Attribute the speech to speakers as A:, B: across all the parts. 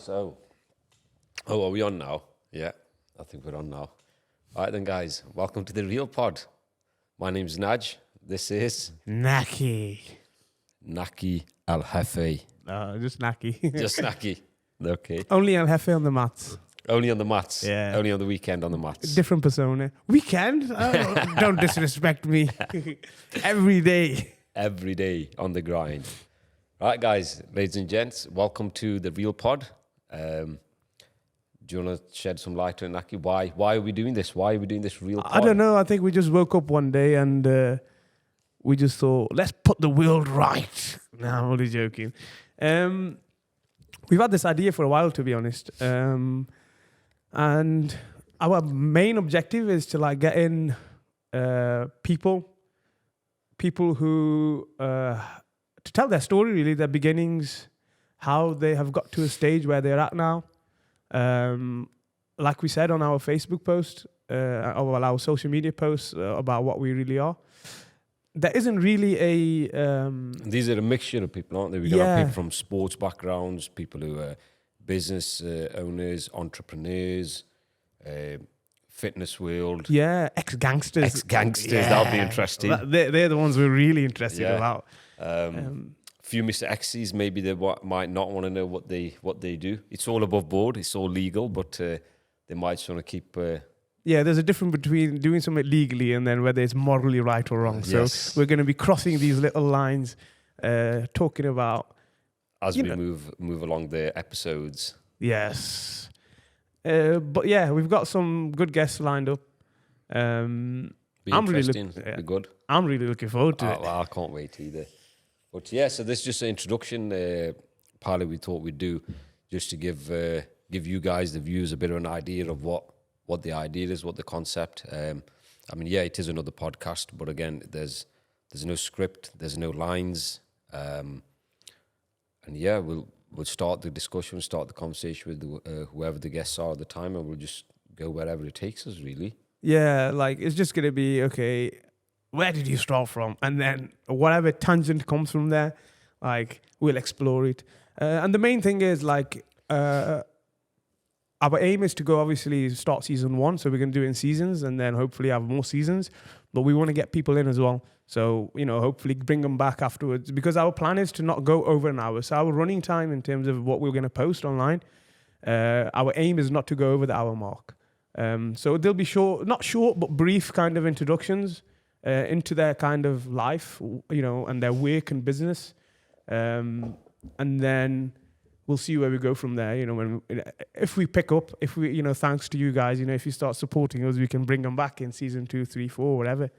A: So, are we on now? Yeah, I think we're on now. All right then, guys. Welcome to the Real Pod. My name's Naj. This is
B: Naqi.
A: Naqi Al Jefe.
B: Just Naqi.
A: Just Naqi. Okay.
B: Only Al Jefe on the mats.
A: Only on the mats.
B: Yeah.
A: Only on the weekend on the mats.
B: Different persona. Weekend? Oh, don't disrespect me. Every day.
A: Every day on the grind. Right, guys, ladies and gents, welcome to the Real Pod. Do you want to shed some light on Naqi? Why are we doing this? Why are we doing this Real Pod?
B: I don't know. I think we just woke up one day and we just thought, let's put the world right. No, I'm only joking. We've had this idea for a while, to be honest. And our main objective is to like get in people who to tell their story, really, their beginnings, how they have got to a stage where they're at now. Like we said on our Facebook post, or our social media posts about what we really are, there isn't really a...
A: These are a mixture of people, aren't they? We've got people from sports backgrounds, people who are business owners, entrepreneurs, fitness world.
B: Yeah, ex-gangsters.
A: Ex-gangsters, that'll be interesting.
B: They're the ones we're really interested about.
A: Few Mr. X's, maybe they might not want to know what they do. It's all above board, it's all legal, but they might just want to keep...
B: Yeah, there's a difference between doing something legally and then whether it's morally right or wrong. So we're going to be crossing these little lines, talking about...
A: As we move along the episodes.
B: Yes. But yeah, we've got some good guests lined up.
A: Be interesting, be good.
B: I'm really looking forward to it.
A: Well, I can't wait either. But yeah, so this is just an introduction. Partly we thought we'd do just to give you guys, the viewers, a bit of an idea of what the idea is, what the concept. I mean, yeah, it is another podcast, but again, there's no script, there's no lines, and yeah, we'll start the discussion, start the conversation with whoever the guests are at the time, and we'll just go wherever it takes us, really.
B: Yeah, like it's just gonna be okay. Where did you start from? And then whatever tangent comes from there, like we'll explore it. And the main thing is like our aim is to go obviously start season 1, so we're gonna do it in seasons and then hopefully have more seasons. But we want to get people in as well. So, hopefully bring them back afterwards because our plan is to not go over an hour. So our running time in terms of what we're going to post online, our aim is not to go over the hour mark. So there'll be not short, but brief kind of introductions into their kind of life, and their work and business. And then we'll see where we go from there. If we pick up, if we, thanks to you guys, if you start supporting us, we can bring them back in season 2, 3, 4, whatever.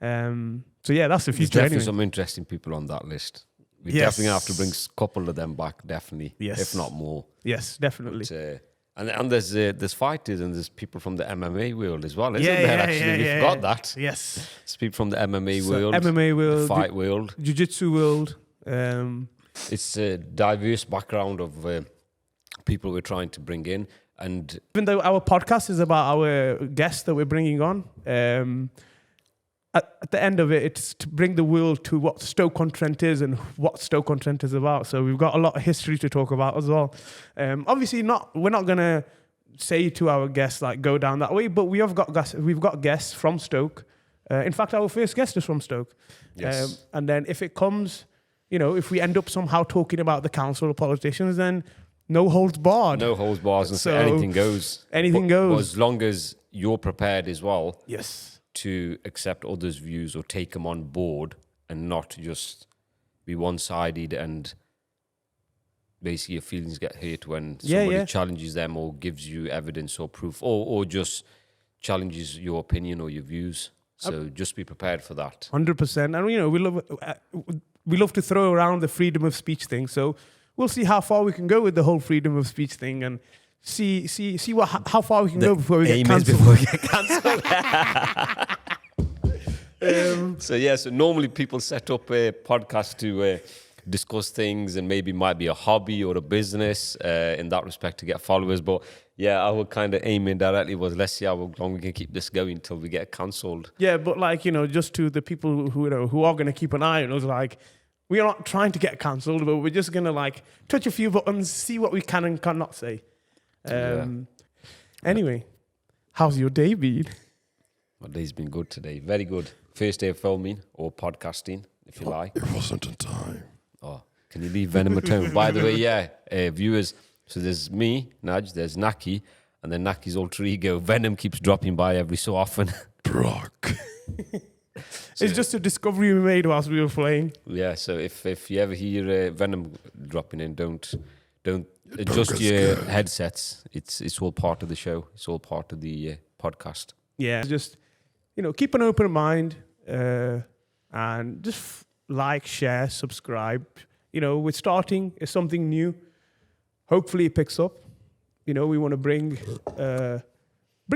B: So yeah, that's the future.
A: There's definitely some interesting people on that list. We definitely have to bring a couple of them back, definitely.
B: Yes.
A: If not more.
B: Yes, definitely.
A: But, and there's fighters and there's people from the MMA world as well, isn't there? Actually, we forgot that.
B: Yes.
A: There's people from the MMA world,
B: the
A: fight world,
B: jiu-jitsu world.
A: It's a diverse background of people we're trying to bring in. And
B: even though our podcast is about our guests that we're bringing on, at the end of it, it's to bring the world to what Stoke-on-Trent is and what Stoke-on-Trent is about. So we've got a lot of history to talk about as well. Obviously, we're not going to say to our guests, like, go down that way, but we've got guests from Stoke. In fact, our first guest is from Stoke.
A: Yes.
B: And then if it comes, if we end up somehow talking about the council or politicians, then no holds barred.
A: No holds bars, and so anything goes.
B: Anything goes.
A: But as long as you're prepared as well.
B: Yes.
A: To accept others' views or take them on board and not just be one-sided and basically your feelings get hurt when somebody challenges them or gives you evidence or proof or just challenges your opinion or your views. So just be prepared for that.
B: 100%. And, we love to throw around the freedom of speech thing. So we'll see how far we can go with the whole freedom of speech thing and see how far we can go before we get cancelled.
A: So normally people set up a podcast to discuss things and maybe might be a hobby or a business in that respect to get followers. But yeah, our kind of aiming directly was let's see how long we can keep this going until we get cancelled.
B: Yeah, but just to the people who are going to keep an eye on us, like We are not trying to get cancelled, but we're just gonna like touch a few buttons, see what we can and cannot say. Anyway, how's your day been?
A: My day's been good today. Very good. First day of filming or podcasting, if you like.
C: It wasn't a time.
A: Oh, can you leave Venom at home? By the way, viewers, so there's me, Naj, there's Naqi, and then Naki's alter ego. Venom keeps dropping by every so often.
C: Brock.
B: It's just a discovery we made whilst we were playing.
A: Yeah, so if you ever hear Venom dropping in, don't adjust your headsets. It's all part of the show. It's all part of the podcast.
B: Yeah, just, keep an open mind and just like, share, subscribe. We're starting. It's something new. Hopefully it picks up. We want to bring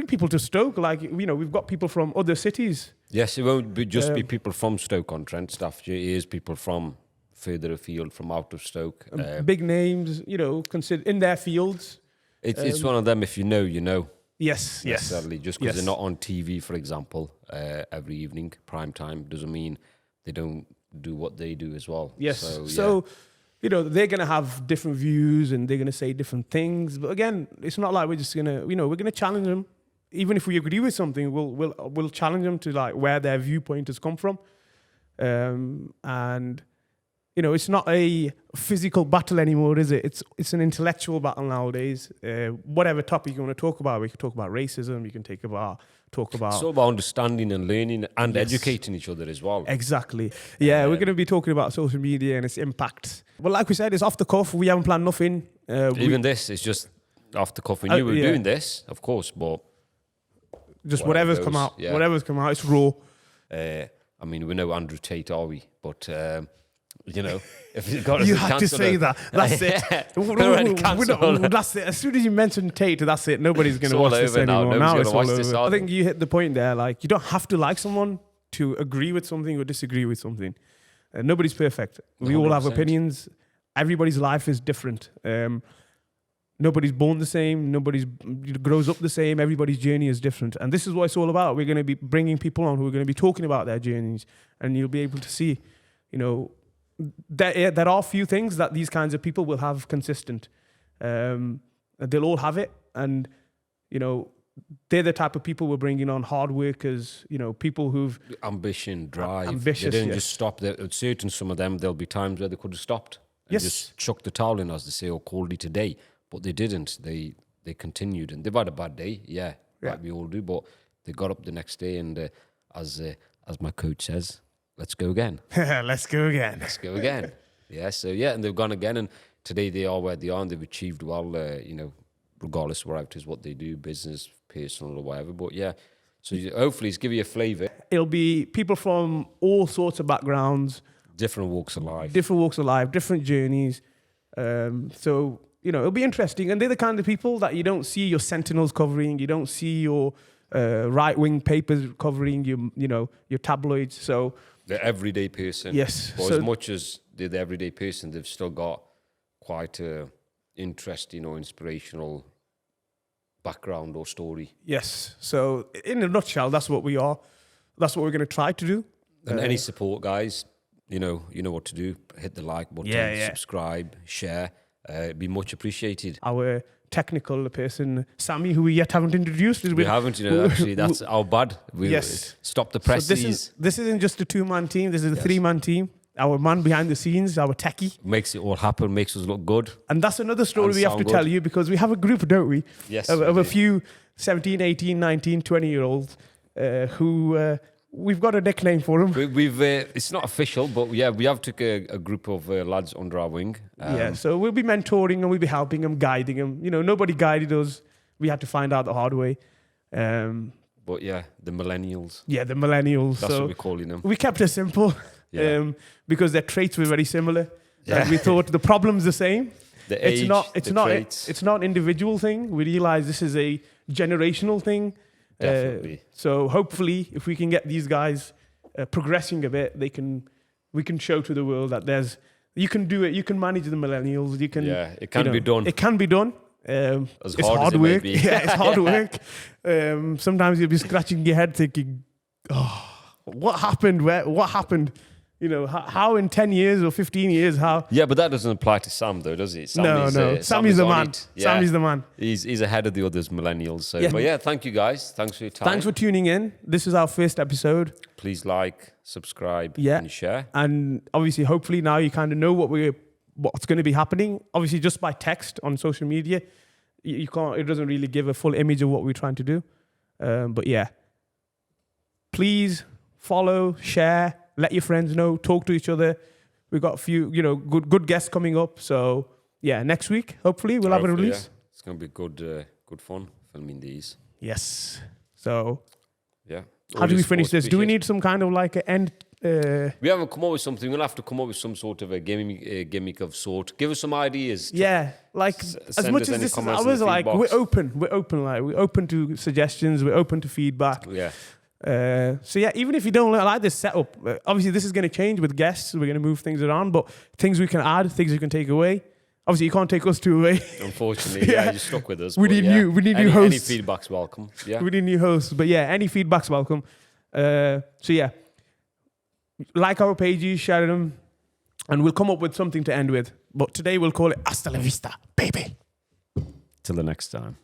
B: people to Stoke. Like, we've got people from other cities.
A: Yes, it won't be just be people from Stoke-on-Trent. Staffordshire. It is people from further afield, from out of Stoke.
B: Big names, consider in their fields.
A: It's one of them. If you know, you know.
B: Yes.
A: Necessarily. Just because they're not on TV, for example, every evening, prime time, doesn't mean they don't do what they do as well.
B: Yes. So they're going to have different views and they're going to say different things. But again, it's not like we're just going to, we're going to challenge them. Even if we agree with something, we'll challenge them to like where their viewpoint has come from. And, it's not a physical battle anymore, is it? It's an intellectual battle nowadays. Whatever topic you want to talk about, we can talk about racism, you can talk about...
A: It's all about understanding and learning and educating each other as well.
B: Exactly. Yeah, we're going to be talking about social media and its impact. But like we said, it's off the cuff. We haven't planned nothing.
A: Even this is just off the cuff. We knew we were doing this, of course, but...
B: Just whatever's come out. Yeah. Whatever's come out, it's raw.
A: We know Andrew Tate, are we? But... if he's got
B: you had to say that. That's it. That's it. As soon as you mention Tate, that's it. Nobody's going to watch this anymore. Now it's all over. I think you hit the point there. Like, you don't have to like someone to agree with something or disagree with something. Nobody's perfect. We 100%. All have opinions. Everybody's life is different. Nobody's born the same. Nobody grows up the same. Everybody's journey is different. And this is what it's all about. We're going to be bringing people on who are going to be talking about their journeys. And you'll be able to see, there are few things that these kinds of people will have consistent. They'll all have it. And, they're the type of people we're bringing on, hard workers, people who've...
A: Ambition, drive.
B: Ambitious,
A: they didn't just stop. Certain some of them, there'll be times where they could have stopped. And just chucked the towel in, as they say, or called it a day. But they didn't. They continued. And they've had a bad day, like we all do. But they got up the next day and, as my coach says... Let's go again.
B: Let's go again.
A: Let's go again. And they've gone again. And today they are where they are and they've achieved well, regardless of whatever it is, what they do, business, personal or whatever. But so hopefully it's give you a flavour.
B: It'll be people from all sorts of backgrounds.
A: Different walks of life.
B: Different journeys. So, it'll be interesting. And they're the kind of people that you don't see your Sentinels covering. You don't see your right-wing papers covering your tabloids. So...
A: The everyday person.
B: Yes.
A: But as much as they're the everyday person, they've still got quite a interesting or inspirational background or story.
B: Yes. So in a nutshell, that's what we are. That's what we're going to try to do.
A: And any support, guys, you know what to do. Hit the like button, subscribe, share. It'd be much appreciated.
B: Our technical person, Sammy, who we yet haven't introduced.
A: We haven't, actually, that's our bad. Stop the press.
B: So this isn't just a two-man team, this is a three-man team. Our man behind the scenes, our techie.
A: Makes it all happen, makes us look good.
B: And that's another story we have to tell you, because we have a group, don't we?
A: Yes.
B: Of a few 17, 18, 19, 20-year-olds who... we've got a nickname for them.
A: It's not official, but we have took a group of lads under our wing.
B: So we'll be mentoring them, we'll be helping them, guiding them. Nobody guided us. We had to find out the hard way.
A: But the millennials.
B: Yeah, the millennials.
A: That's what we're calling them.
B: We kept it simple because their traits were very similar. And we thought the problem's the same. It's not an individual thing. We realize this is a generational thing.
A: Definitely.
B: So hopefully, if we can get these guys progressing a bit, we can show to the world that you can do it. You can manage the millennials. You can.
A: Yeah, it can be done.
B: It can be done.
A: It's hard work.
B: It's hard work. Sometimes you'll be scratching your head, thinking, "Oh, what happened? What happened?" You know, how in 10 years or 15 years, how...
A: Yeah, but that doesn't apply to Sam though, does it? Sam
B: No. Sammy's the
A: on
B: man.
A: it. Yeah.
B: Sammy's the man.
A: He's ahead of the others millennials. So,
B: Yeah.
A: but yeah, thank you guys. Thanks for your time.
B: Thanks for tuning in. This is our first episode.
A: Please like, subscribe,
B: Yeah.
A: and share.
B: And obviously, hopefully now you kind of know what's going to be happening. Obviously, just by text on social media, you can't. It doesn't really give a full image of what we're trying to do. But yeah, please follow, share, let your friends know, talk to each other. We've got a few, good guests coming up. So yeah, next week hopefully we'll have a
A: Hopefully,
B: release.
A: yeah. It's gonna be good fun filming these.
B: Yes. So
A: Yeah.
B: how do we
A: Audience
B: finish
A: support,
B: this? Do we
A: appreciate
B: need some kind of like an end?
A: We haven't come up with something. We'll have to come up with some sort of a gimmick of sort. Give us some ideas.
B: Yeah, like as
A: send
B: much
A: us
B: as
A: any
B: this is,
A: comments
B: I
A: in
B: was
A: the
B: like,
A: feedbox.
B: we're open, like we're open to suggestions, we're open to feedback.
A: Yeah.
B: So yeah, even if you don't like this setup, obviously this is going to change with guests. We're going to move things around, but things we can add, things we can take away. Obviously, you can't take us two away.
A: Unfortunately, yeah, you're stuck with us.
B: We
A: but
B: need
A: yeah.
B: new
A: Any
B: hosts.
A: feedback's welcome. Yeah.
B: We need new hosts, but yeah, any feedback's welcome. So yeah, like our pages, share them, and we'll come up with something to end with. But today we'll call it Hasta la Vista, baby.
A: Till the next time.